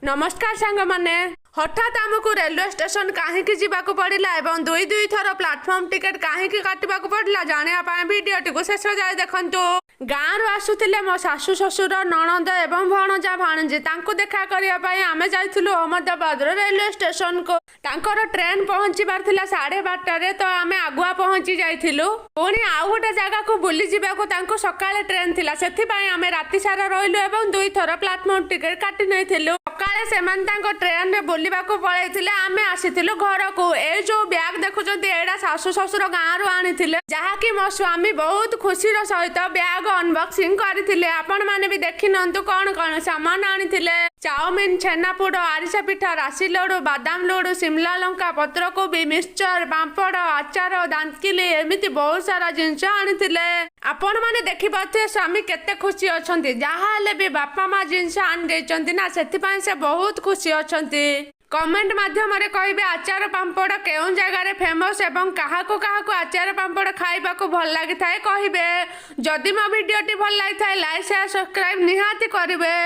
नमस्कार सांग माने हठात आमको रेलवे स्टेशन कहीं जावाक पड़ा और दुई दुई थर प्लाटफर्म टिकेट कहीं काटवाक पड़ा जानापी भिडटी को शेष जाए देखु गाँव आसुले मो शाशु शशुर नणंद एवं भणजा भाणजी देखा करने आम जाइलु अहमदाबाद रेलवे स्टेशन को तांकर ट्रेन पहुंचबार 12:30 तो आम आगुआ पहुंची जाइलु पुणी आउ गोटे जगह को बुली जावाक सकाଳେ ट्रेन थिला सेथिपाई आम राति सारा रहिलु एवं दुई थर प्लाटफर्म टिकेट काटी नैथिलु सकाळे सेमान तांको ट्रेन रे बुलिबाको पळैथिले आमे आसीथिलु घर को ए जो बैग देखुचंती एडा सासु ससुर गाँव रू आनिथिले जहाँकि मो स्वामी बहुत खुशी रो सहित बैग अनबॉक्सिंग करथिले आपण माने भी देखि नंतु कोन कोन सामान आनिथिले चाउमिन छेनापोड़ आरिसा पिठा राशि लड्डू बादाम लड्डू शिमला लंका पत्रकोबी मिक्सचर पापड़ आचार दांतकिली एमती बहुत सारा जिनस आनिथिले आपण माने देखि पाथे स्वामी केते खुशी अछंती जहा हेले भी बापा माँ जिनस आनि देचंती ना सेथिपाई से बहुत खुशी अछंती कमेंट माध्यम रे कहिबे आचार पापड़ केउं जगह रे फेमस एवं काहाको काहाको आचार पापड़ खाइबा को भल लागि थाए कहिबे जदि मो वीडियोटी भल लागि थाए लाइक शेयर सब्सक्राइब निहाती करिवे।